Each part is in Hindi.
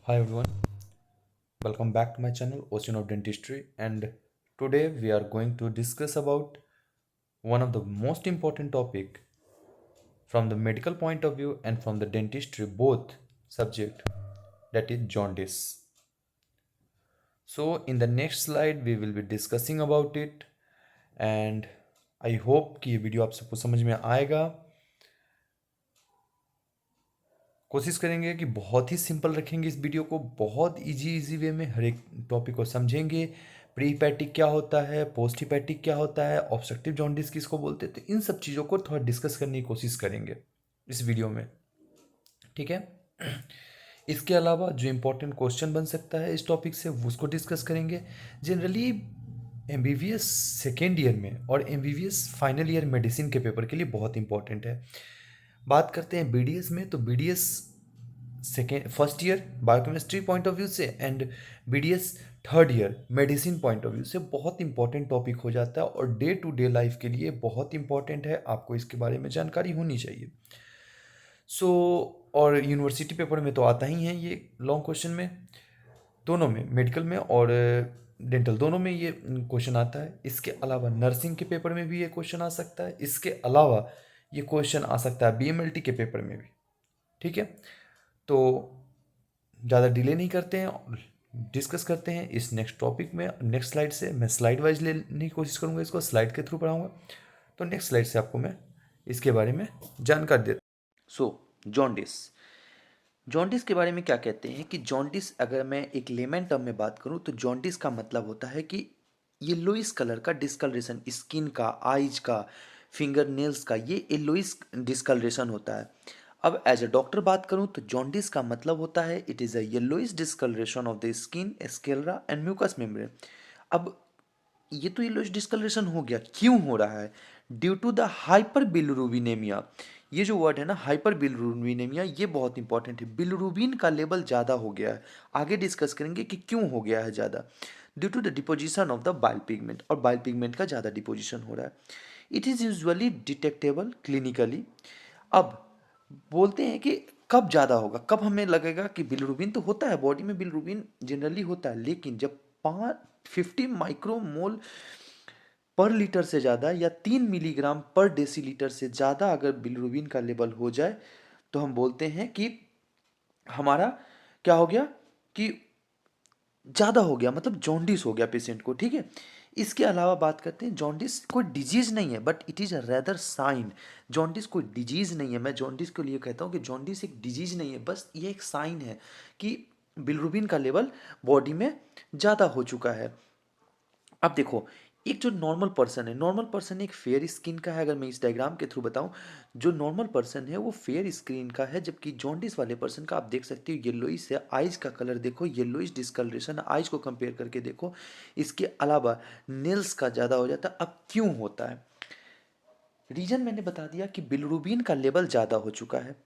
Hi everyone, welcome back to my channel Ocean of Dentistry, and today we are going to discuss about one of the most important topic from the medical point of view and from the dentistry both subject, that is jaundice. So in the next slide we will be discussing about it, and I hope कि ये वीडियो आप सबको समझ में आएगा। कोशिश करेंगे कि बहुत ही सिंपल रखेंगे इस वीडियो को, बहुत इजी वे में हर एक टॉपिक को समझेंगे। प्री हिपैटिक क्या होता है, पोस्ट हिपैटिक क्या होता है, ऑब्स्ट्रक्टिव जॉन्डिस किसको बोलते हैं, तो इन सब चीज़ों को थोड़ा डिस्कस करने की कोशिश करेंगे इस वीडियो में। ठीक है। इसके अलावा जो इम्पोर्टेंट क्वेश्चन बन सकता है इस टॉपिक से उसको डिस्कस करेंगे। जनरली एमबीबीएस सेकेंड ईयर में और एमबीबीएस फाइनल ईयर मेडिसिन के पेपर के लिए बहुत इंपॉर्टेंट है। बात करते हैं बीडीएस में, तो BDS second first year biochemistry point of view से and BDS third year medicine point of view से बहुत इंपॉर्टेंट टॉपिक हो जाता है और डे टू डे लाइफ के लिए बहुत इंपॉर्टेंट है। आपको इसके बारे में जानकारी होनी चाहिए। सो और यूनिवर्सिटी पेपर में तो आता ही है ये लॉन्ग क्वेश्चन में, दोनों में, मेडिकल में और डेंटल दोनों में ये क्वेश्चन आता है। इसके अलावा नर्सिंग के पेपर में भी ये क्वेश्चन आ सकता है। इसके अलावा ये क्वेश्चन आ सकता है बीएमएलटी के पेपर में भी। ठीक है, तो ज़्यादा डिले नहीं करते हैं और डिस्कस करते हैं इस नेक्स्ट टॉपिक में। नेक्स्ट स्लाइड से मैं स्लाइड वाइज लेने की कोशिश करूँगा, इसको स्लाइड के थ्रू पढ़ाऊँगा। तो नेक्स्ट स्लाइड से आपको मैं इसके बारे में जानकारी देता हूँ। जॉन्डिस, जॉन्डिस के बारे में क्या कहते हैं कि जॉन्डिस, अगर मैं एक लेमन टर्म में बात करूं तो जॉन्डिस का मतलब होता है कि येलोइस कलर का डिस्कलरेशन, स्किन का, आइज का, फिंगर नेल्स का, ये येलोइस डिस्कलरेशन होता है। अब एज अ डॉक्टर बात करूं तो जॉन्डिस का मतलब होता है it is a yellowish discoloration of the skin, sclera and mucous membrane. अब ये तो येलोइश डिस्कलरेशन हो गया, क्यों हो रहा है? Due to the hyperbilirubinaemia. ये जो वर्ड है ना हाइपर बिलिरुबिनेमिया, ये बहुत इंपॉर्टेंट है। बिलिरुबिन का लेवल ज़्यादा हो गया है। आगे डिस्कस करेंगे कि क्यों हो गया है ज़्यादा। Due to the deposition of the bile pigment, और बाइल पिगमेंट का ज़्यादा डिपोजिशन हो रहा है। It is usually detectable clinically. अब बोलते हैं कि कब ज़्यादा होगा, कब हमें लगेगा कि बिलिरुबिन तो होता है बॉडी में, बिलिरुबिन जनरली होता है, लेकिन जब 50 माइक्रोमोल पर लीटर से ज़्यादा या 3 मिलीग्राम पर डेसीलीटर से ज़्यादा अगर बिलिरुबिन का लेवल हो जाए तो हम बोलते हैं कि हमारा क्या हो गया, कि ज़्यादा हो गया, मतलब जॉन्डिस हो गया पेशेंट को। ठीक है। इसके अलावा बात करते हैं, जॉन्डिस कोई डिजीज नहीं है but it is a rather sign. Jaundice कोई डिजीज नहीं है, मैं जॉन्डिस के लिए कहता हूँ कि जॉन्डिस एक डिजीज नहीं है, बस ये एक साइन है कि बिलिरुबिन का लेवल बॉडी में ज़्यादा हो चुका है। अब देखो, एक जो नॉर्मल पर्सन है, नॉर्मल पर्सन एक फेयर स्किन का है। अगर मैं इस डायग्राम के थ्रू बताऊं, जो नॉर्मल पर्सन है वो फेयर स्किन का है, जबकि जॉन्डिस वाले पर्सन का आप देख सकते हो येलोइश है। आइज का कलर देखो, येलोइश डिस्कलरेशन, आइज को कंपेयर करके देखो। इसके अलावा नेल्स का ज़्यादा हो जाता है। अब क्यों होता है? रीजन मैंने बता दिया कि बिलिरुबिन का लेवल ज़्यादा हो चुका है।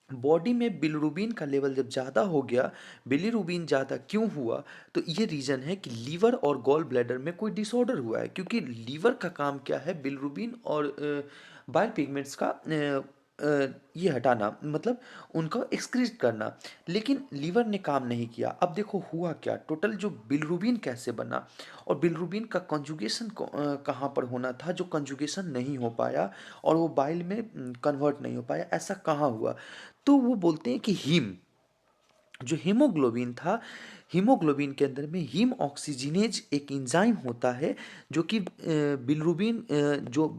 बॉडी में बिलिरुबिन का लेवल जब ज़्यादा हो गया, बिलिरुबिन ज़्यादा क्यों हुआ, तो ये रीज़न है कि लीवर और गॉल ब्लैडर में कोई डिसऑर्डर हुआ है। क्योंकि लीवर का काम क्या है, बिलिरुबिन और बाइल पिगमेंट्स का ये हटाना, मतलब उनको एक्सक्रीट करना, लेकिन लीवर ने काम नहीं किया। अब देखो हुआ क्या, टोटल जो बिलिरुबिन कैसे बना, और बिलिरुबिन का कंजुगेशन कहाँ पर होना था, जो कंजुगेशन नहीं हो पाया और वो बाइल में कन्वर्ट नहीं हो पाया, ऐसा कहाँ हुआ? तो वो बोलते हैं कि हीम, जो हीमोग्लोबिन था, हीमोग्लोबिन के अंदर में हीम ऑक्सीजनेज एक एंजाइम होता है, जो कि बिलिरुबिन जो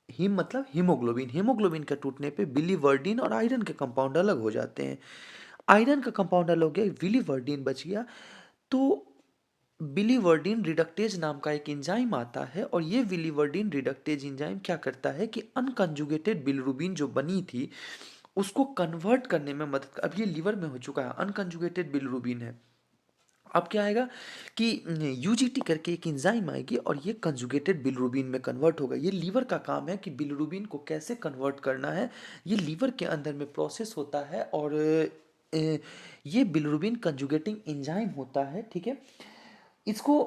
हीम मतलब हीमोग्लोबिन, हीमोग्लोबिन के टूटने पे बिलीवर्डिन और आयरन के कंपाउंड अलग हो जाते हैं। आयरन का कंपाउंड अलग हो गया, बिलीवर्डिन बच गया। तो बिलीवर्डिन रिडक्टेज नाम का एक एंजाइम आता है, और ये बिलीवर्डिन रिडक्टेज एंजाइम क्या करता है कि अनकंजुगेटेड बिलिरुबिन जो बनी थी उसको कन्वर्ट करने में मदद अब ये लीवर में हो चुका है, अनकंजुगेटेड बिलिरुबिन है। अब क्या आएगा कि यूजीटी करके एक एंजाइम आएगी और ये कंजुगेटेड बिलिरुबिन में कन्वर्ट होगा। ये लीवर का काम है कि बिलिरुबिन को कैसे कन्वर्ट करना है, ये लीवर के अंदर में प्रोसेस होता है, और ये बिलिरुबिन कंजुगेटिंग एंजाइम होता है। ठीक है। इसको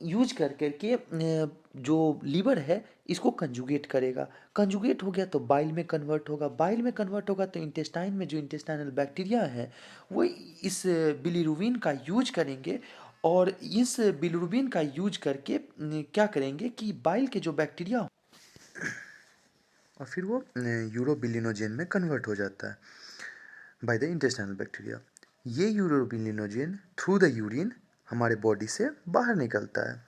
यूज कर करके जो लीवर है इसको कंजुगेट करेगा। कंजुगेट हो गया तो बाइल में कन्वर्ट होगा, बाइल में कन्वर्ट होगा तो इंटेस्टाइन में जो इंटेस्टाइनल बैक्टीरिया है वो इस बिलीरुबिन का यूज करेंगे, और इस बिलीरुबिन का यूज करके क्या करेंगे कि बाइल के जो बैक्टीरिया और फिर वो यूरोबिलिनोजेन में कन्वर्ट हो जाता है बाय द इंटेस्टाइनल बैक्टीरिया। ये यूरोबिलिनोजेन थ्रू द यूरिन हमारे बॉडी से बाहर निकलता है,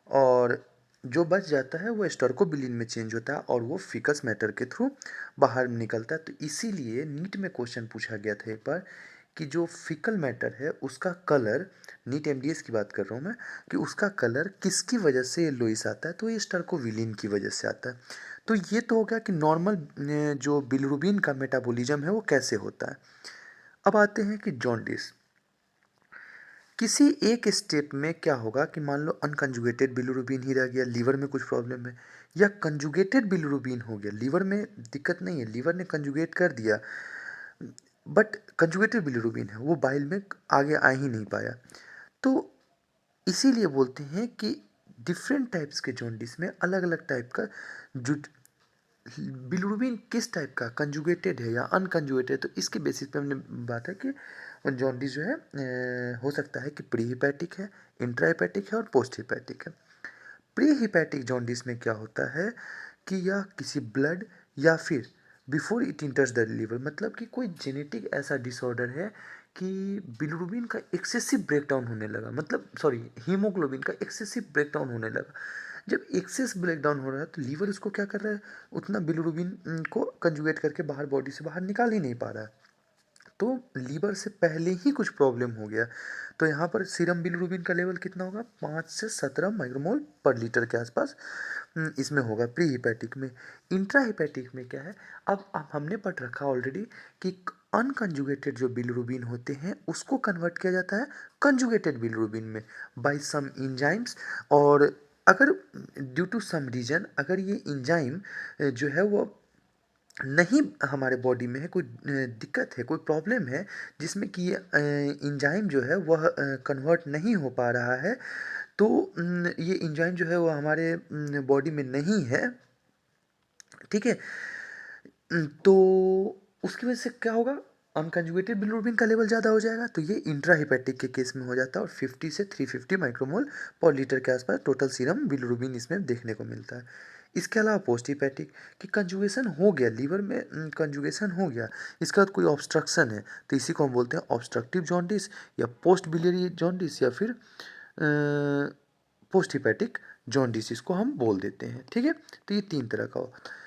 और जो बच जाता है वो स्टर्कोबिलिन में चेंज होता है और वो फिकस मैटर के थ्रू बाहर निकलता है। तो इसीलिए नीट में क्वेश्चन पूछा गया था एक बार कि जो फिकल मैटर है उसका कलर, नीट एमडीएस की बात कर रहा हूँ मैं, कि उसका कलर किसकी वजह से येलोइस आता है, तो ये स्टर्कोविलिन की वजह से आता है। तो ये तो हो गया कि नॉर्मल जो बिलिरुबिन का मेटाबॉलिज्म है वो कैसे होता है। अब आते हैं कि जॉन्डिस। किसी एक स्टेप में क्या होगा कि मान लो अनकंजुगेटेड बिलिरुबिन ही रह गया, लीवर में कुछ प्रॉब्लम है, या कंजुगेटेड बिलिरुबिन हो गया, लीवर में दिक्कत नहीं है, लीवर ने कंजुगेट कर दिया बट कंजुगेटेड बिलिरुबिन है वो बाइल में आगे आ ही नहीं पाया। तो इसीलिए बोलते हैं कि डिफरेंट टाइप्स के जॉन्डिस में अलग अलग टाइप का जो बिलिरुबिन किस टाइप का कंजुगेटेड है या अनकंजुगेटेड, तो इसके बेसिस पे हमने बात है कि जॉन्डिस जो है हो सकता है कि प्री हिपैटिक है, इंट्रा हिपैटिक है और पोस्ट हिपैटिक है। प्री हिपैटिक जॉन्डिस में क्या होता है कि यह किसी ब्लड या फिर बिफोर इट इंटर्स द लिवर, मतलब कि कोई जेनेटिक ऐसा डिसऑर्डर है कि बिलिरुबिन का एक्सेसिव ब्रेकडाउन होने लगा, मतलब सॉरी हीमोग्लोबिन का एक्सेसिव ब्रेकडाउन होने लगा। जब एक्सेस ब्रेकडाउन हो रहा है तो लीवर उसको क्या कर रहा है, उतना बिलिरुबिन को कंजुगेट करके बाहर बॉडी से बाहर निकाल ही नहीं पा रहा है। तो लीवर से पहले ही कुछ प्रॉब्लम हो गया, तो यहाँ पर सीरम बिलिरुबिन का लेवल कितना होगा, 5 से 17 माइक्रोमोल पर लीटर के आसपास इसमें होगा प्री हिपैटिक में। इंट्रा हिपैटिक में क्या है, अब हमने पढ़ रखा ऑलरेडी कि अनकंजुगेटेड जो बिलिरुबिन होते हैं उसको कन्वर्ट किया जाता है कंजुगेटेड बिलिरुबिन में बाय सम इंजाइम्स, और अगर ड्यू टू सम रीजन अगर ये इंजाइम जो है वो नहीं हमारे बॉडी में है, कोई दिक्कत है, कोई प्रॉब्लम है जिसमें कि ये एंजाइम जो है वह कन्वर्ट नहीं हो पा रहा है, तो ये एंजाइम जो है वो हमारे बॉडी में नहीं है, ठीक है। तो उसकी वजह से क्या होगा, अनकंजुगेटेड बिलिरुबिन का लेवल ज़्यादा हो जाएगा, तो ये इंट्राहिपैटिक के केस में हो जाता है और 50 से 350 माइक्रोमोल पर लीटर के आसपास टोटल सीरम बिलिरुबिन इसमें देखने को मिलता है। इसके अलावा पोस्ट हिपैटिक कि कंजुगेशन हो गया लीवर में, कंजुगेशन हो गया, इसके बाद कोई ऑब्स्ट्रक्शन है, तो इसी को हम बोलते हैं ऑब्स्ट्रक्टिव जॉन्डिस या पोस्ट बिलियरी जॉन्डिस या फिर पोस्ट हिपैटिक जॉन्डिस इसको हम बोल देते हैं, ठीक है। तो ये 3 तरह का होता है।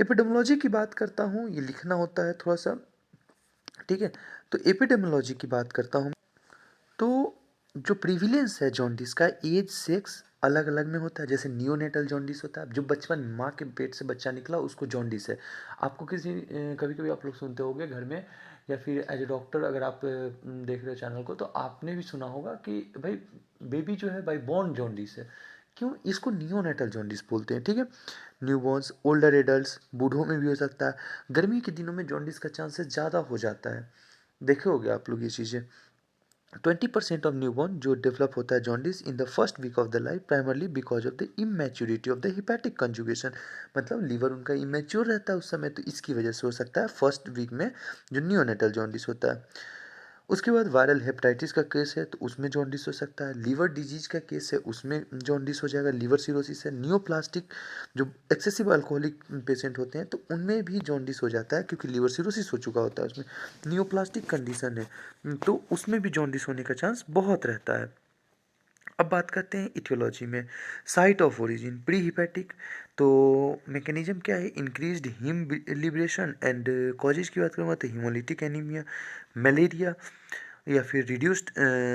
एपिडेमोलॉजी की बात करता हूँ, ये लिखना होता है थोड़ा सा, ठीक है। तो एपिडेमोलॉजी की बात करता हूँ, तो जो प्रिविलेंस है जॉन्डिस का एज सेक्स अलग अलग में होता है। जैसे नियोनेटल जॉन्डिस होता है, जो बचपन माँ के पेट से बच्चा निकला उसको जॉन्डिस है। आपको किसी कभी कभी आप लोग सुनते होंगे घर में, या फिर एज ए डॉक्टर अगर आप देख रहे हो चैनल को, तो आपने भी सुना होगा कि भाई बेबी जो है बाई बॉर्न जॉन्डिस है। क्यों, इसको नियोनेटल जॉन्डिस बोलते हैं, ठीक है। न्यूबॉर्न्स, ओल्डर एडल्ट, बूढ़ों में भी हो सकता है। गर्मी के दिनों में जॉन्डिस का चांसेस ज़्यादा हो जाता है, देखे होगे आप लोग ये चीज़ें। 20% ऑफ न्यूबॉर्न जो डेवलप होता है jaundice in the first week of the life primarily because of the immaturity of the hepatic conjugation, मतलब लीवर उनका इमेच्योर रहता है उस समय, तो इसकी वजह से हो सकता है फर्स्ट वीक में जो नियोनेटल जॉन्डिस होता है। उसके बाद वायरल हेपेटाइटिस का केस है तो उसमें जॉन्डिस हो सकता है। लीवर डिजीज का केस है उसमें जॉन्डिस हो जाएगा। लीवर सिरोसिस है। नियोप्लास्टिक जो एक्सेसिव अल्कोहलिक पेशेंट होते हैं तो उनमें भी जॉन्डिस हो जाता है क्योंकि लीवर सिरोसिस हो चुका होता है उसमें, नियोप्लास्टिक कंडीशन है, तो उसमें भी जॉन्डिस होने का चांस बहुत रहता है। अब बात करते हैं इटियोलॉजी में, site of origin pre hepatic, तो मैकेनिज्म क्या है, increased him liberation and causes की बात करूँगा तो हीमोलिटिक एनीमिया, मलेरिया, या फिर रिड्यूस्ड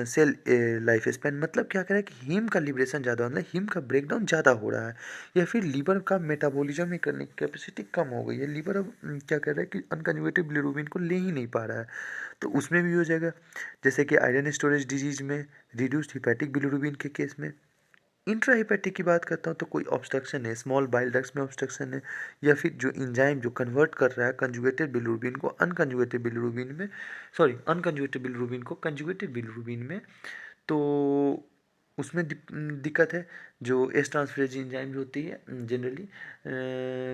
सेल लाइफ स्पैन, मतलब क्या कह रहा है कि हीम का लिबरेशन ज़्यादा, मतलब हीम का ब्रेकडाउन ज़्यादा हो रहा है, या फिर लीवर का मेटाबॉलिज्म ही करने की कैपेसिटी कम हो गई है, लीवर अब क्या कह रहा है कि अनकन्जुगेटेड बिलिरुबिन को ले ही नहीं पा रहा है, तो उसमें भी हो जाएगा। जैसे कि आयरन स्टोरेज डिजीज में, रिड्यूस्ड हिपैटिक बिलिरुबिन के केस में। इंट्रा हिपैटिक की बात करता हूँ तो कोई ऑब्स्ट्रक्शन है, स्मॉल बाइल डक्ट्स में ऑब्स्ट्रक्शन है, या फिर जो इंजाइम जो कन्वर्ट कर रहा है कंजुगेटेड बिलिरुबिन को अनकंजुगेटेड बिलिरुबिन में, सॉरी अनकंजुगेटेड बिलिरुबिन को कंजुगेटेड बिलिरुबिन में, तो उसमें दिक्कत है। जो एस ट्रांसफरेज एंजाइम होती है generally,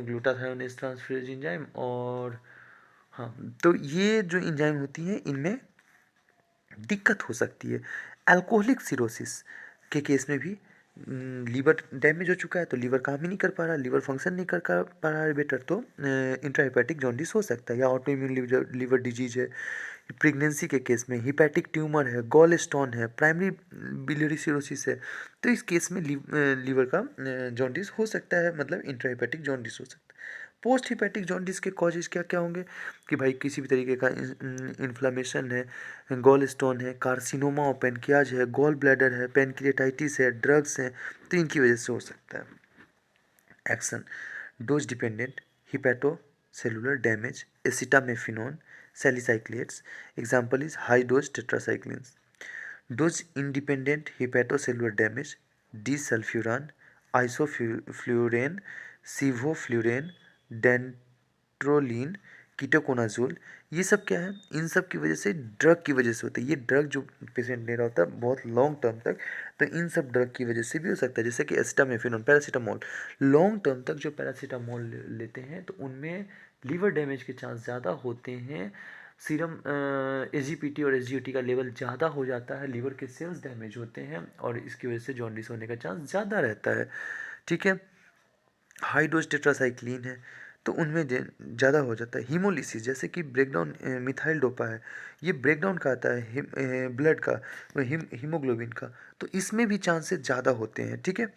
glutathione S transferase enzyme, और हाँ, तो ये जो एंजाइम होती हैं इनमें दिक्कत हो सकती है। अल्कोहलिक सिरोसिस के केस में भी लीवर डैमेज हो चुका है तो लीवर काम ही नहीं कर पा रहा, लीवर फंक्शन नहीं कर पा रहा है बेटर, तो इंट्राहेपेटिक जॉन्डिस हो सकता है। या ऑटोइम्यून लीवर डिजीज है, प्रेगनेंसी के केस में हिपैटिक ट्यूमर है, गॉल स्टोन है, प्राइमरी बिलियरी सिरोसिस है, तो इस केस में लीवर का जॉन्डिस हो सकता है, मतलब इंट्राहेपेटिक जॉन्डिस हो सकता है। पोस्ट हिपैटिक जॉन्डिस के कॉजेज क्या क्या होंगे कि भाई किसी भी तरीके का इन्फ्लामेशन है, गॉल स्टोन है, कार्सिनोमा और पेनकियाज है, गॉल ब्लैडर है, पेनक्रिएटाइटिस है, ड्रग्स हैं, तो इनकी वजह से हो सकता है। Action: dose dependent hepatocellular damage, acetaminophen, salicylates. Example is high dose tetracyclines. Dose independent hepatocellular damage, disulfiram, isoflurane, sevoflurane, dantrolene, ketoconazole. ये सब क्या है? इन सब की वजह से, ड्रग की वजह से होता है। ये ड्रग जो पेशेंट ले रहा होता है बहुत लॉन्ग टर्म तक, तो इन सब ड्रग की वजह से भी हो सकता है। जैसे कि एसिटामिनोफेन, पैरासीटामोल, लॉन्ग टर्म तक जो पैरासीटामोल लेते हैं तो उनमें लीवर डैमेज के चांस ज़्यादा होते हैं। सीरम एसजीपीटी और एसजीओटी का लेवल ज़्यादा हो जाता है, लीवर के सेल्स डैमेज होते हैं और इसकी वजह से जॉन्डिस होने का चांस ज़्यादा रहता है। ठीक है। हाई डोज टेट्रासाइक्लिन है तो उनमें ज़्यादा हो जाता है। हीमोलिसिस, जैसे कि ब्रेकडाउन मिथाइल डोपा है, ये ब्रेकडाउन का आता है ब्लड का, हीमोग्लोबिन का, तो इसमें भी चांसेस ज़्यादा होते हैं। ठीक है।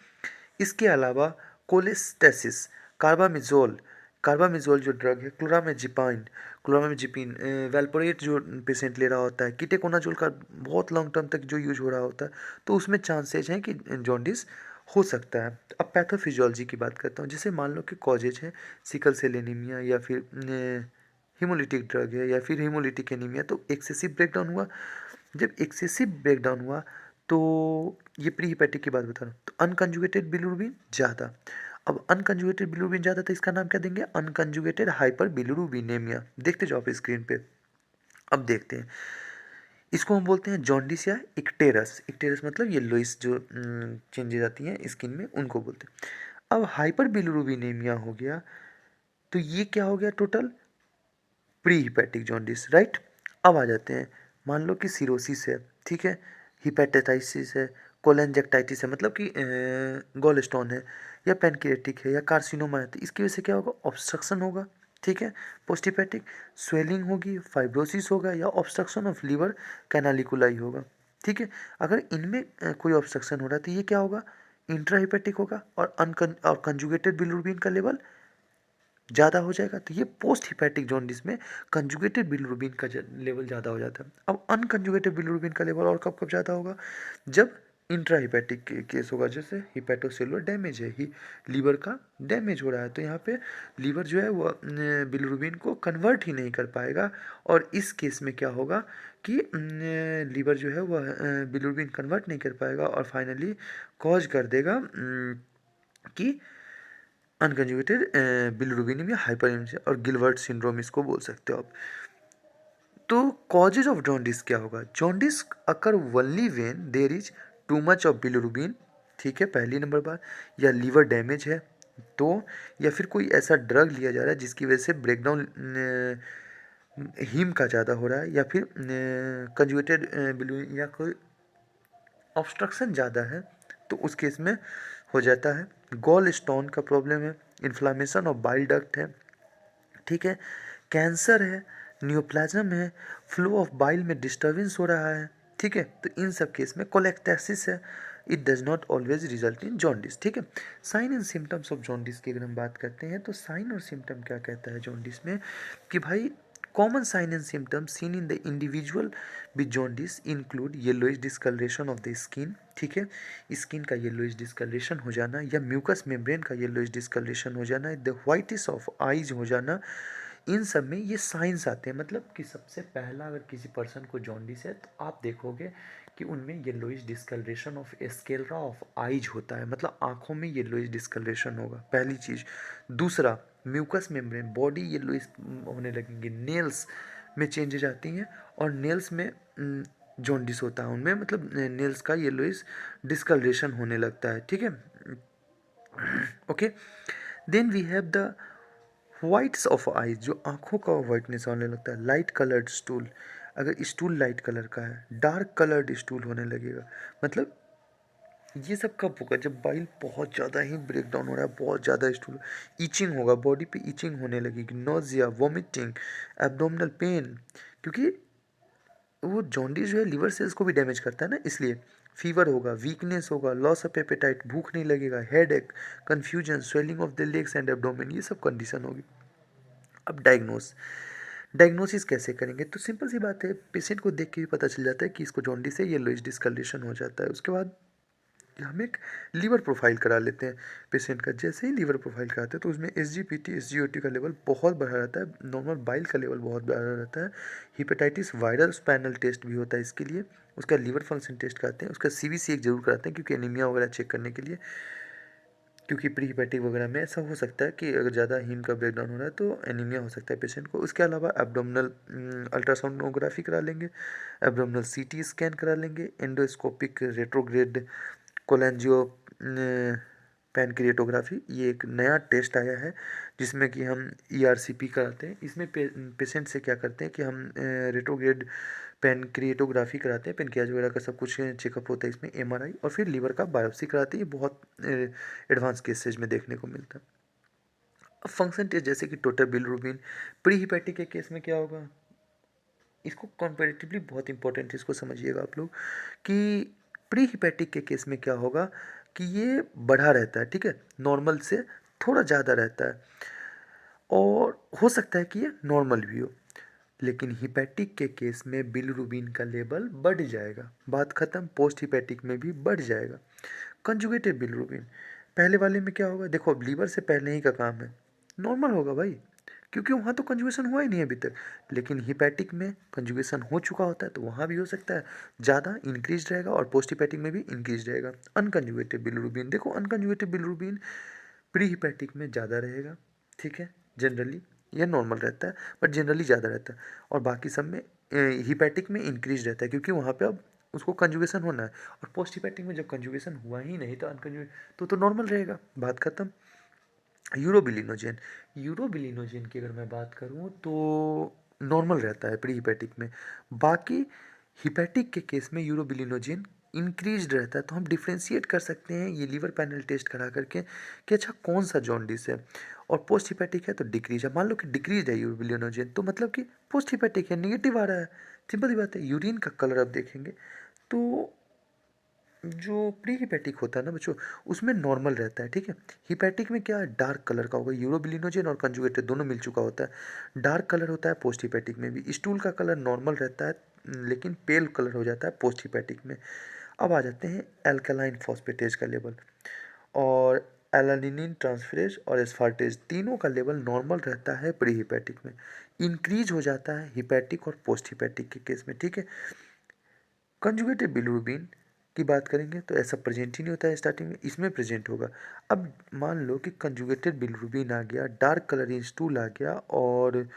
इसके अलावा कोलेस्टेसिस, कार्बामिजोल, कार्बामिजोल जो ड्रग है, क्लोरामेजिपिन वेल्पोरेट जो पेशेंट ले रहा होता है, कीटेकोनाजोल का बहुत लॉन्ग टर्म तक जो यूज हो रहा होता है, तो उसमें चांसेज हैं कि जॉन्डिस हो सकता है। अब पैथोफिजियोलॉजी की बात करता हूँ। जैसे मान लो कि कॉजेज है सिकल सेल एनीमिया, या फिर हीमोलिटिक ड्रग है, या फिर हीमोलिटिक एनीमिया, तो एक्सेसिव ब्रेकडाउन हुआ। जब एक्सेसिव ब्रेकडाउन हुआ तो ये प्री हिपैटिक की बात बता रहा हूँ, तो अनकंजुगेटेड बिलिरुबिन ज़्यादा। अब अनकंजुगेटेड बिलिरुबिन ज़्यादा, तो इसका नाम क्या देंगे? Unconjugated hyperbilirubinaemia. देखते जाओ आप स्क्रीन पे। अब देखते हैं, इसको हम बोलते हैं जॉन्डिस या इक्टेरस। इक्टेरस मतलब येलोइस जो चेंजेस आती हैं स्किन में, उनको बोलते हैं। अब हाइपर बिलिरुबिनेमिया हो गया, तो ये क्या हो गया? Total pre hepatic jaundice, right. अब आ जाते हैं, मान लो कि सिरोसिस है, ठीक है, हिपेटाइटिस है, कोलेंजेक्टाइटिस है, मतलब कि गॉल स्टोन है, या पैनक्रिएटिक है, या कार्सिनोमा है, तो इसकी वजह से क्या होगा? ऑब्स्ट्रक्शन होगा। ठीक है। पोस्ट हिपैटिक स्वेलिंग होगी, फाइब्रोसिस होगा, या ऑब्स्ट्रक्शन ऑफ लीवर कैनालिकुलाई होगा। ठीक है। अगर इनमें कोई ऑब्स्ट्रक्शन हो रहा है तो ये क्या होगा? इंट्रा हिपैटिक होगा, और और कंजुगेटेड बिलिरुबिन का लेवल ज़्यादा हो जाएगा, तो ये पोस्ट हिपैटिक जॉन्डिस में कंजुगेटेड बिलिरुबिन का लेवल ज़्यादा हो जाता है। अब अनकंजुगेटेड बिलिरुबिन का लेवल और कब कब ज़्यादा होगा? जब इंट्रा हिपैटिक केस होगा, जैसे हिपैटोसेलुलर डैमेज है, ही लीवर का डैमेज हो रहा है, तो यहाँ पे लीवर जो है वो बिलिरुबिन को कन्वर्ट ही नहीं कर पाएगा, और इस केस में क्या होगा कि लीवर जो है वह बिलिरुबिन कन्वर्ट नहीं कर पाएगा, और फाइनली कॉज कर देगा कि अनकंजुगेटेड बिलिरुबिनेमिया, हाइपरएनेमिया, और गिलबर्ट सिंड्रोम इसको बोल सकते हो आप। तो कॉजेज ऑफ जॉन्डिस क्या होगा? Jaundice occur only when there is too much of bilirubin, ठीक है, पहली नंबर बात, या लीवर डैमेज है तो, या फिर कोई ऐसा ड्रग लिया जा रहा है जिसकी वजह से ब्रेकडाउन हीम का ज़्यादा हो रहा है, या फिर कंजुगेटेड बिलिरुबिन, या कोई ऑब्स्ट्रक्शन ज़्यादा है, तो उस केस में हो जाता है। गॉल स्टोन का प्रॉब्लम है, इन्फ्लामेशन ऑफ बाइल डक्ट है, ठीक है, कैंसर है, न्यूप्लाज्म है, फ्लो ऑफ बाइल में डिस्टर्बेंस हो रहा है, ठीक है, तो इन सब केस में कोलेक्टेसिस है। It does not always result in jaundice. ठीक है। Sign and symptoms of jaundice की अगर हम बात करते हैं तो साइन और सिम्टम क्या कहता है जॉन्डिस में कि भाई common sign and symptoms seen in the individual with jaundice include yellowish discoloration of the skin, ठीक है, स्किन का येलोइश डिस्कलरेशन हो जाना, या म्यूकस मेम्ब्रेन का येलोइश डिस्कलरेशन हो जाना, द व्हाइटिस ऑफ आइज हो जाना, इन सब में ये साइंस आते हैं। मतलब कि सबसे पहला अगर किसी पर्सन को जॉन्डिस है तो आप देखोगे कि उनमें yellowish discoloration of sclera of eyes होता है, मतलब आंखों में येलोइश डिस्कलरेशन होगा, पहली चीज़। दूसरा, म्यूकस मेम्ब्रेन, बॉडी येलोइश होने लगेंगे, नेल्स में चेंजेज आती हैं, और नेल्स में जॉन्डिस होता है उनमें, मतलब नेल्स का येलोइश डिस्कलरेशन होने लगता है, ठीक है। Okay, then we have the whites of eyes, जो आंखों का वाइटनेस होने लगता है। लाइट कलर्ड स्टूल, अगर स्टूल लाइट कलर का है, डार्क कलर्ड स्टूल होने लगेगा। मतलब ये सब कब होगा? जब बाइल बहुत ज़्यादा ही ब्रेक डाउन हो रहा है, बहुत ज़्यादा स्टूल, ईचिंग होगा, बॉडी पे ईचिंग होने लगेगी, नोजिया, वोमिटिंग, एब्डोमिनल पेन, क्योंकि वो जॉन्डिस जो है लीवर सेल्स को भी डैमेज करता है ना, इसलिए फीवर होगा, वीकनेस होगा, लॉस ऑफ एपेटाइट, भूख नहीं लगेगा, हेड एक, confusion, swelling of the legs and abdomen, ये सब कंडीशन होगी। अब डायग्नोसिस कैसे करेंगे? तो सिंपल सी बात है, पेशेंट को देख के भी पता चल जाता है कि इसको जॉन्डिस है, येलोइश डिस्कलरेशन हो जाता है। उसके बाद हम एक लीवर प्रोफाइल करा लेते हैं पेशेंट का। जैसे ही लीवर प्रोफाइल कराते हैं तो उसमें एसजीपीटी एसजीओटी का लेवल बहुत बढ़ा रहता है, नॉर्मल बाइल का लेवल बहुत बढ़ा रहता है। हिपेटाइटिस वायरल स्पैनल टेस्ट भी होता है इसके लिए, उसका लीवर फंक्शन टेस्ट कराते हैं, उसका सीबीसी एक जरूर कराते हैं, क्योंकि एनीमिया वगैरह चेक करने के लिए। क्योंकि प्री हिपैटिक वगैरह में ऐसा हो सकता है कि अगर ज़्यादा हीम का ब्रेकडाउन हो रहा है तो एनीमिया हो सकता है पेशेंट को। उसके अलावा एब्डोमिनल अल्ट्रासाउंडोग्राफी करा लेंगे, एब्डोमिनल सीटी स्कैन करा लेंगे, एंडोस्कोपिक रेट्रोग्रेड कोलेंजियो पैनक्रिएटोग्राफी, ये एक नया टेस्ट आया है जिसमें कि हम ईआरसीपी कराते हैं। इसमें पेशेंट से क्या करते हैं कि हम रेट्रोग्रेड पैनक्रिएटोग्राफी कराते हैं, पेनक्रियाज वगैरह का सब कुछ चेकअप होता है इसमें, एमआरआई, और फिर लीवर का बायोप्सी कराते हैं। ये बहुत एडवांस केसेज में देखने को मिलता है। अब फंक्शन टेस्ट जैसे कि टोटल बिलिरुबिन, प्री हिपैटिक के केस में क्या होगा, इसको कंपैरेटिवली बहुत इंपॉर्टेंट है, इसको समझिएगा आप लोग कि प्री हिपैटिक के केस में क्या होगा कि ये बढ़ा रहता है, ठीक है, नॉर्मल से थोड़ा ज़्यादा रहता है, और हो सकता है कि ये नॉर्मल भी हो। लेकिन हिपैटिक के केस में बिलिरुबिन का लेवल बढ़ जाएगा, बात खत्म। पोस्ट हिपैटिक में भी बढ़ जाएगा। कंजुगेटेड बिलिरुबिन, पहले वाले में क्या होगा, देखो अब लीवर से पहले ही का काम है, नॉर्मल होगा भाई, क्योंकि वहाँ तो कंजुगेशन हुआ ही नहीं अभी तक। लेकिन हिपैटिक में कंजुगेशन हो चुका होता है तो वहाँ भी हो सकता है ज़्यादा इंक्रीज रहेगा, और पोस्ट हिपैटिक में भी इंक्रीज रहेगा। अनकंजुगेटेड बिलिरुबिन, देखो अनकंजुगेटेड बिलिरुबिन प्री हिपैटिक में ज़्यादा रहेगा, ठीक है, जनरली यह नॉर्मल रहता है, बट जनरली ज़्यादा रहता है, और बाकी सब में हिपैटिक में इंक्रीज रहता है, क्योंकि वहाँ पे अब उसको कंजुगेशन होना है। और पोस्ट हिपैटिक में जब कंजुगेशन हुआ ही नहीं तो अनकंजुगेट तो नॉर्मल रहेगा, बात खत्म। यूरोबिलिनोजेन, यूरोबिलिनोजेन की अगर मैं बात करूँ तो नॉर्मल रहता है प्री हिपैटिक में। बाकी हिपैटिक के केस में यूरोबिलिनोजेन इंक्रीज्ड रहता है। तो हम डिफ्रेंशिएट कर सकते हैं ये लीवर पैनल टेस्ट करा करके कि अच्छा कौन सा जॉन्डिस है, और पोस्ट हिपैटिक है तो डिक्रीज है। मान लो कि डिक्रीज है यूरोबिलिनोजेन तो मतलब कि पोस्ट हिपैटिक है, निगेटिव आ रहा है, सिंपल सी बात है। यूरिन का कलर आप देखेंगे तो जो प्री हिपैटिक होता है ना बच्चों, उसमें नॉर्मल रहता है, ठीक है। हिपैटिक में क्या डार्क कलर का होगा, यूरोबिलिनोजेन और कंजुगेटेड दोनों मिल चुका होता है, डार्क कलर होता है पोस्ट हिपैटिक में भी। स्टूल का कलर नॉर्मल रहता है लेकिन पेल कलर हो जाता है पोस्ट हिपैटिक में। अब आ जाते हैं एल्कलाइन फॉस्फेटेज का लेवल, और एलानिन ट्रांसफरेज और एस्फार्टेज, तीनों का लेवल नॉर्मल रहता है प्री हिपैटिक में, इंक्रीज हो जाता है हिपैटिक और पोस्ट हिपैटिक के केस में, ठीक है। कंजुगेटेड बिलिरुबिन की बात करेंगे तो ऐसा प्रेजेंट ही नहीं होता है स्टार्टिंग में, इसमें प्रेजेंट होगा। अब मान लो कि कंजुगेटेड बिलिरुबिन आ गया, डार्क कलर इन स्टूल आ गया, और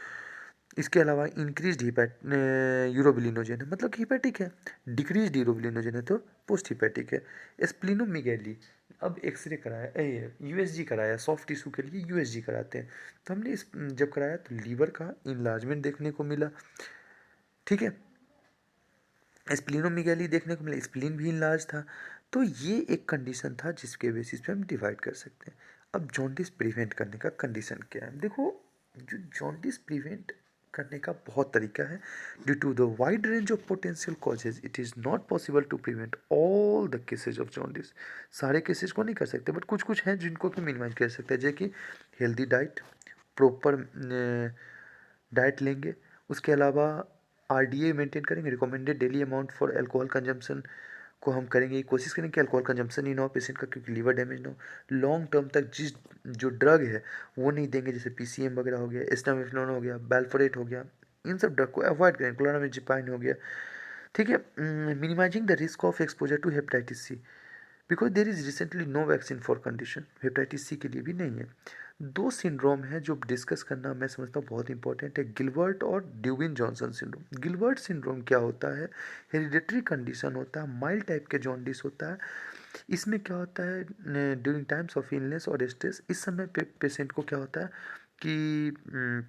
इसके अलावा इंक्रीज यूरोबिलिनोजेन है, मतलब कि हिपैटिक है। डिक्रीज यूरोबिलिनोजेन है तो पोस्ट हिपैटिक है। स्प्लिनोमीगैली, अब एक्सरे कराया, यूएसजी कराया, सॉफ्ट टिश्यू के लिए यूएसजी कराते हैं, तो हमने इस जब कराया तो लीवर का इनलार्जमेंट देखने को मिला, ठीक है। स्प्लिनोमेगाली देखने को मिला, स्प्लीन भी इनलार्ज था। तो ये एक कंडीशन था जिसके बेसिस पे हम डिवाइड कर सकते हैं। अब जॉन्डिस प्रिवेंट करने का कंडीशन क्या है, देखो जो जॉन्डिस प्रिवेंट करने का बहुत तरीका है। Due to the wide range of potential causes it is not possible to prevent all the cases of jaundice. सारे केसेज को नहीं कर सकते, बट कुछ कुछ हैं जिनको कि मिनिमाइज कर सकते हैं, जैसे कि हेल्दी डाइट, प्रॉपर डाइट लेंगे, उसके अलावा आरडीए मेंटेन करेंगे, recommended daily amount for alcohol consumption को हम करेंगे, कोशिश करेंगे कि अल्कोहल कंजम्पशन ही ना हो पेशेंट का, क्योंकि लीवर डैमेज ना हो। लॉन्ग टर्म तक जिस जो ड्रग है वो नहीं देंगे, जैसे पीसीएम वगैरह हो गया, एस्टामिनोफेन हो गया, बेल्फोरेट हो गया, इन सब ड्रग को अवॉइड करें, क्लोरामिजिपाइन हो गया, ठीक है। Minimising the risk of exposure to hepatitis C, because there is recently no vaccine for condition, hepatitis C के लिए भी नहीं है। दो सिंड्रोम है जो डिस्कस करना मैं समझता हूँ बहुत इंपॉर्टेंट है, गिलबर्ट और ड्यूबिन जॉनसन सिंड्रोम। गिलबर्ट सिंड्रोम क्या होता है? हेरिडेटरी कंडीशन होता है, माइल्ड टाइप के जॉन्डिस होता है। इसमें क्या होता है, ड्यूरिंग टाइम्स ऑफ इलनेस और स्ट्रेस, इस समय पे पेशेंट को क्या होता है कि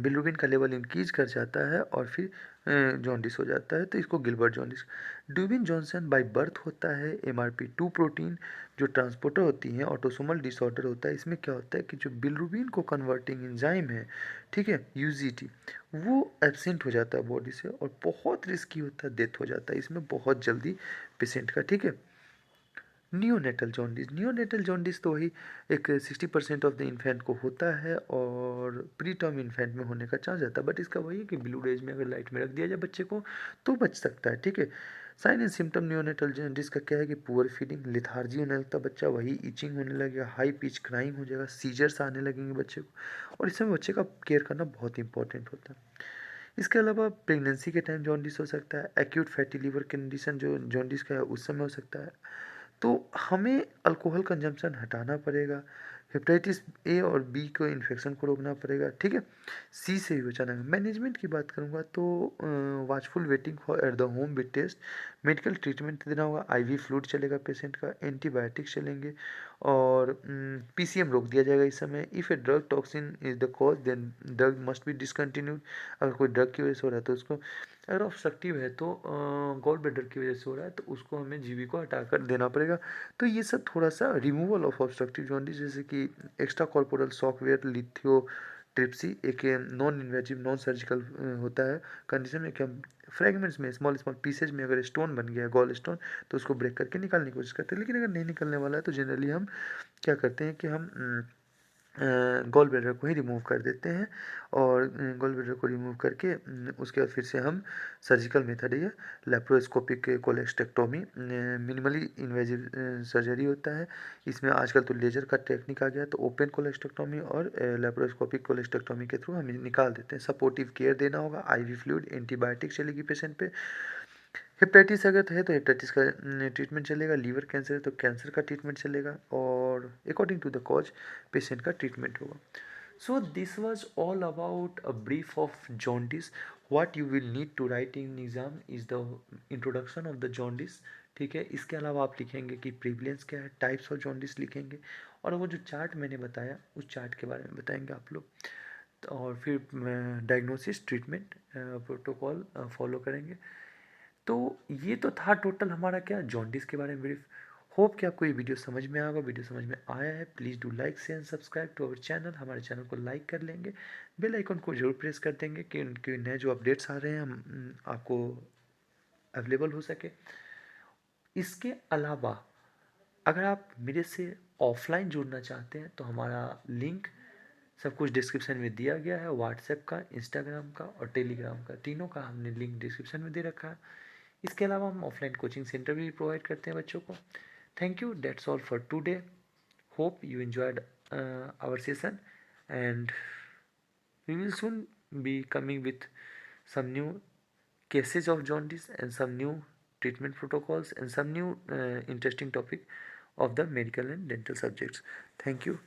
बिलिरुबिन का लेवल इंक्रीज कर जाता है और फिर जॉन्डिस हो जाता है, तो इसको Gilbert jaundice. Dubin Johnson by birth होता है, MRP2 प्रोटीन जो ट्रांसपोर्टर होती है, ऑटोसोमल डिसऑर्डर होता है। इसमें क्या होता है कि जो बिलिरुबिन को कन्वर्टिंग एंजाइम है, ठीक है, UGT, वो एब्सेंट हो जाता है बॉडी से और बहुत रिस्की होता है, डेथ हो जाता है इसमें बहुत जल्दी पेशेंट का, ठीक है। नियोनेटल जॉन्डिस, नियोनेटल जॉन्डिस तो वही एक 60% ऑफ द इन्फेंट को होता है और प्री टर्म इन्फेंट में होने का चांस रहता है, बट इसका वही है कि ब्लू डेज में अगर लाइट में रख दिया जाए बच्चे को तो बच सकता है, ठीक है। Sign and symptom neonatal jaundice का क्या है कि पुअर फीडिंग, लिथार्जी होने लगता है बच्चा, वही इचिंग होने लगेगा, हाई पिच क्राइंग हो जाएगा, सीजर्स आने लगेंगे बच्चे को, और इस समय बच्चे का केयर करना बहुत इंपॉर्टेंट होता है। इसके अलावा प्रेगनेंसी के टाइम जॉन्डिस हो सकता है, एक्यूट फैटी लिवर कंडीशन जो जॉन्डिस का है उस समय हो सकता है। तो हमें अल्कोहल कंजम्पशन हटाना पड़ेगा, हेपेटाइटिस ए और बी को इन्फेक्शन को रोकना पड़ेगा, ठीक है। सी से भी बचाना है। मैनेजमेंट की बात करूँगा तो watchful waiting for at the home with test, medical treatment देना होगा, IV फ्लूइड चलेगा पेशेंट का, एंटीबायोटिक्स चलेंगे और PCM रोक दिया जाएगा इस समय। If a drug toxin is the cause then drug must be discontinued. अगर कोई ड्रग की वजह से हो रहा है तो उसको, अगर ऑब्स्ट्रक्टिव है तो गॉल ब्लैडर की वजह से हो रहा है तो उसको हमें GV को हटाकर देना पड़ेगा। तो ये सब थोड़ा सा रिमूवल ऑफ ऑब्स्ट्रक्टिव जॉन्डिस, जैसे कि एक्स्ट्रा कॉर्पोरल सॉफ्टवेयर लिथोट्रिप्सी, एक नॉन इन्वेजिव नॉन सर्जिकल होता है कंडीशन में कि हम फ्रेगमेंट्स में स्मॉल स्मॉल पीसेज में अगर स्टोन बन गया गॉल स्टोन तो उसको ब्रेक करके निकालने की कोशिश करते हैं, लेकिन अगर नहीं निकलने वाला है तो जनरली हम क्या करते हैं कि हम गॉल ब्लैडर को ही रिमूव कर देते हैं और गॉल ब्लैडर को रिमूव करके उसके बाद फिर से हम सर्जिकल मेथड है लेप्रोस्कोपिक कोलेस्टेक्टोमी, मिनिमली इन्वेजिव सर्जरी होता है। इसमें आजकल तो लेजर का टेक्निक आ गया, तो ओपन कोलेस्टेक्टोमी और लेप्रोस्कोपिक कोलेस्टेक्टोमी के थ्रू हम निकाल देते हैं। सपोर्टिव केयर देना होगा, IV फ्लूइड, एंटीबायोटिक चलेगी पेशेंट पे। हेपेटाइटिस अगर है तो हेपेटाइटिस का ट्रीटमेंट चलेगा, लीवर कैंसर है तो कैंसर का ट्रीटमेंट चलेगा और according to the cause patient का ट्रीटमेंट होगा। So this was all about a brief of jaundice. What you will need to write in exam is the introduction of the jaundice. ठीक है, इसके अलावा आप लिखेंगे कि प्रिवलेंस क्या है, टाइप्स ऑफ जॉन्डिस लिखेंगे और वो जो चार्ट मैंने बताया उस चार्ट के बारे में बताएंगे आप लोग। और फिर डायग्नोसिस, ट्रीटमेंट प्रोटोकॉल फॉलो करेंगे। तो ये तो था टोटल हमारा क्या जॉन्डिस के बारे में ब्रीफ। होप कि आपको ये वीडियो समझ में आएगा। वीडियो समझ में आया है, please do like share and subscribe to our channel. हमारे चैनल को लाइक कर लेंगे, बेल आइकन को जरूर प्रेस कर देंगे कि उनके नए जो अपडेट्स आ रहे हैं हम आपको अवेलेबल हो सके। इसके अलावा अगर आप मेरे से ऑफलाइन जुड़ना चाहते हैं तो हमारा लिंक सब कुछ डिस्क्रिप्शन में दिया गया है, व्हाट्सएप का, इंस्टाग्राम का और टेलीग्राम का, तीनों का हमने लिंक डिस्क्रिप्शन में दे रखा है। इसके अलावा हम ऑफलाइन कोचिंग सेंटर भी प्रोवाइड करते हैं बच्चों को। Thank you, that's all for today. Hope you enjoyed our session and we will soon be coming with some new cases of jaundice and some new treatment protocols and some new interesting topic of the medical and dental subjects. Thank you.